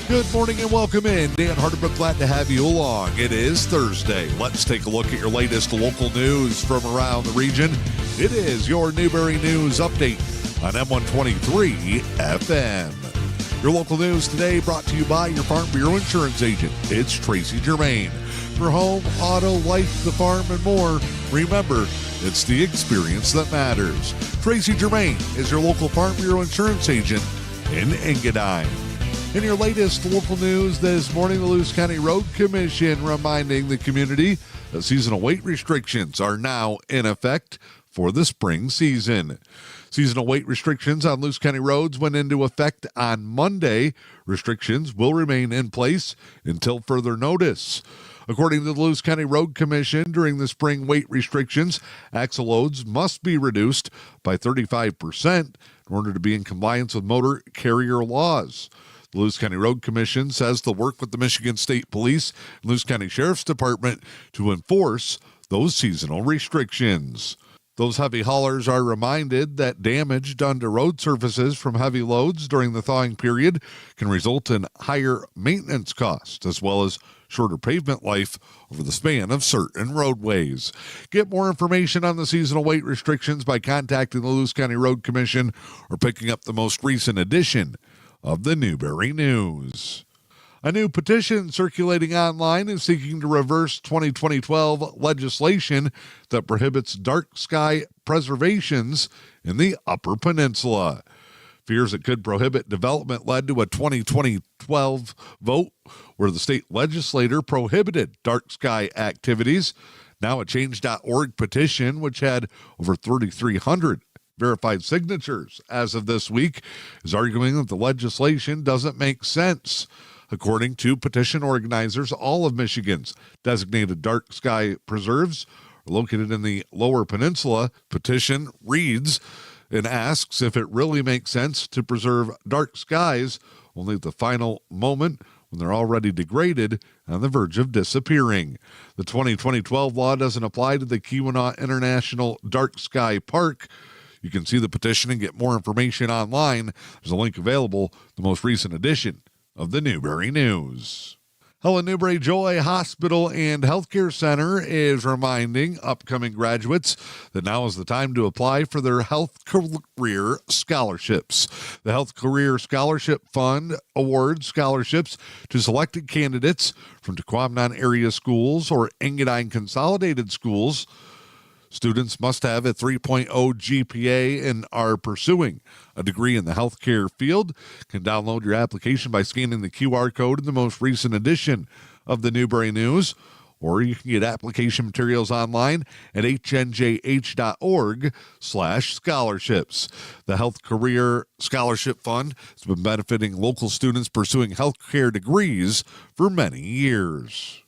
Good morning and welcome in. Dan Hardenbrook, glad to have you along. It is Thursday. Let's take a look at your latest local news from around the region. It is your Newberry News Update on M123 FM. Your local news today brought to you by your Farm Bureau Insurance agent. It's Tracy Germain. For home, auto, life, the farm, and more, remember, it's the experience that matters. Tracy Germain is your local Farm Bureau Insurance agent in Engadine. In your latest local news this morning, the Luce County Road Commission reminding the community that seasonal weight restrictions are now in effect for the spring season. Seasonal weight restrictions on Luce County roads went into effect on Monday. Restrictions will remain in place until further notice. According to the Luce County Road Commission, during the spring weight restrictions, axle loads must be reduced by 35% in order to be in compliance with motor carrier laws. The Luce County Road Commission says they'll work with the Michigan State Police and Luce County Sheriff's Department to enforce those seasonal restrictions. Those heavy haulers are reminded that damage done to road surfaces from heavy loads during the thawing period can result in higher maintenance costs as well as shorter pavement life over the span of certain roadways. Get more information on the seasonal weight restrictions by contacting the Luce County Road Commission or picking up the most recent edition of the Newberry News. A new petition circulating online is seeking to reverse 2012 legislation that prohibits dark sky preservations in the Upper Peninsula. Fears it could prohibit development led to a 2012 vote where the state legislature prohibited dark sky activities. Now a Change.org petition, which had over 3,300 verified signatures as of this week, is arguing that the legislation doesn't make sense. According to petition organizers, all of Michigan's designated dark sky preserves are located in the Lower Peninsula. Petition reads and asks if it really makes sense to preserve dark skies only at the final moment when they're already degraded and on the verge of disappearing. The 2012 law doesn't apply to the Keweenaw International Dark Sky Park. You can see the petition and get more information online. There's a link available, the most recent edition of the Newberry News. Helen Newberry Joy Hospital and Healthcare Center is reminding upcoming graduates that now is the time to apply for their health career scholarships. The Health Career Scholarship Fund awards scholarships to selected candidates from Tequamanon area schools or Engadine Consolidated Schools. Students must have a 3.0 GPA and are pursuing a degree in the healthcare field. You can download your application by scanning the QR code in the most recent edition of the Newberry News, or you can get application materials online at hnjh.org/scholarships. The Health Career Scholarship Fund has been benefiting local students pursuing healthcare degrees for many years.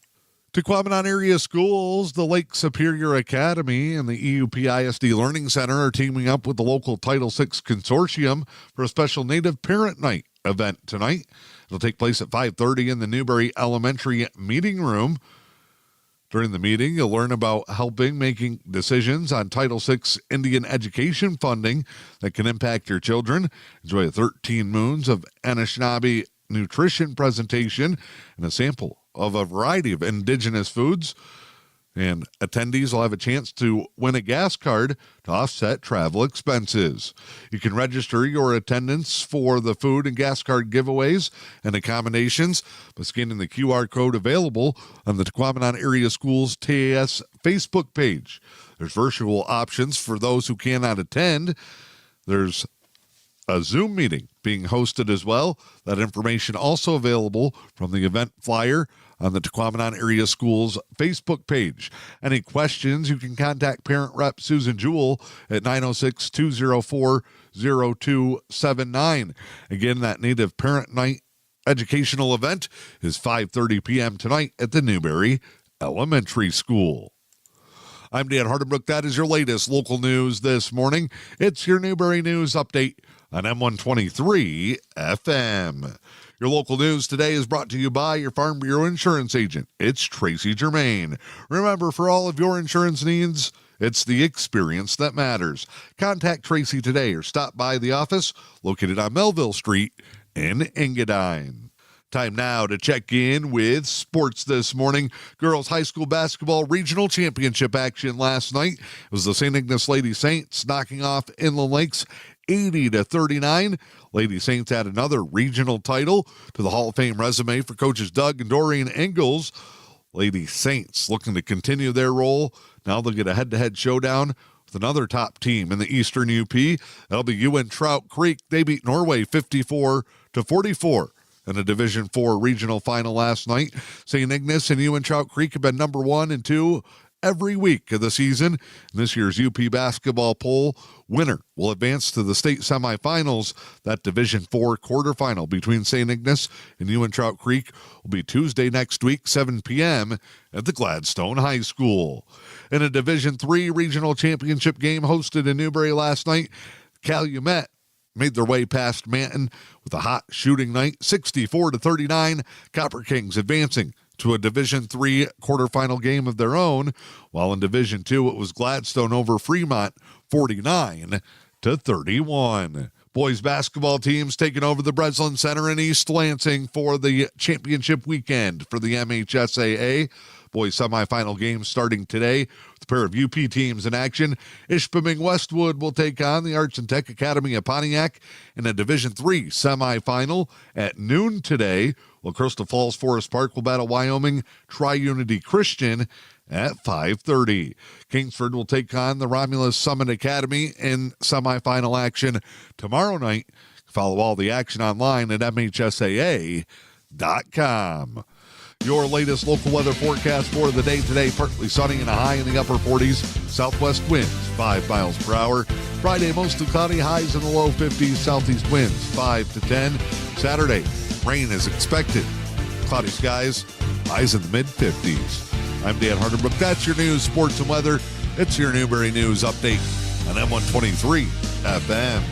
Tequamanon area schools, the Lake Superior Academy, and the EUP ISD Learning Center are teaming up with the local Title VI Consortium for a special Native Parent Night event tonight. It'll take place at 5:30 in the Newberry Elementary meeting room. During the meeting, you'll learn about making decisions on Title VI Indian education funding that can impact your children. Enjoy a 13 Moons of Anishinaabe nutrition presentation and a sample of a variety of indigenous foods, and attendees will have a chance to win a gas card to offset travel expenses. You can register your attendance for the food and gas card giveaways and accommodations by scanning the QR code available on the Tequamanon Area Schools TAS Facebook page. There's virtual options for those who cannot attend. There's a Zoom meeting being hosted as well. That information also available from the event flyer on the Tequamanon Area Schools Facebook page. Any questions, you can contact Parent Rep Susan Jewell at 906-204-0279. Again, that Native Parent Night educational event is 5:30 p.m. tonight at the Newberry Elementary School. I'm Dan Hardenbrook. That is your latest local news this morning. It's your Newberry News Update on M123 FM. Your local news today is brought to you by your Farm Bureau Insurance agent. It's Tracy Germain. Remember, for all of your insurance needs, it's the experience that matters. Contact Tracy today or stop by the office located on Melville Street in Engadine. Time now to check in with sports this morning. Girls high school basketball regional championship action last night. It was the St. Ignace Lady Saints knocking off Inland Lakes 80-39. Lady Saints had another regional title to the Hall of Fame resume for coaches Doug and Doreen Ingalls. Lady Saints looking to continue their role. Now they'll get a head-to-head showdown with another top team in the Eastern UP. That'll be UN Trout Creek. They beat Norway 54-44 in a Division IV regional final last night. St. Ignace and UN Trout Creek have been number 1 and 2 every week of the season. In this year's UP basketball poll, winner will advance to the state semifinals. That Division IV quarterfinal between St. Ignace and UN Trout Creek will be Tuesday next week, 7 p.m. at the Gladstone High School. In a Division III regional championship game hosted in Newberry last night, Calumet made their way past Manton with a hot shooting night, 64-39. Copper Kings advancing to a Division III quarterfinal game of their own, while in Division II it was Gladstone over Fremont, 49-31. Boys basketball teams taking over the Breslin Center in East Lansing for the championship weekend for the MHSAA. Boys semifinal games starting today with a pair of UP teams in action. Ishpeming Westwood will take on the Arts and Tech Academy of Pontiac in a Division III semifinal at noon today. While Crystal Falls Forest Park will battle Wyoming Tri-Unity Christian at 5:30. Kingsford will take on the Romulus Summit Academy in semifinal action tomorrow night. Follow all the action online at MHSAA.com. Your latest local weather forecast for the day today: partly sunny and a high in the upper 40s. Southwest winds 5 miles per hour. Friday, mostly cloudy, highs in the low 50s. Southeast winds 5 to 10. Saturday, rain is expected. Cloudy skies, highs in the mid-50s. I'm Dan Hardenbrook. That's your news, sports, and weather. It's your Newberry News Update on M123 FM.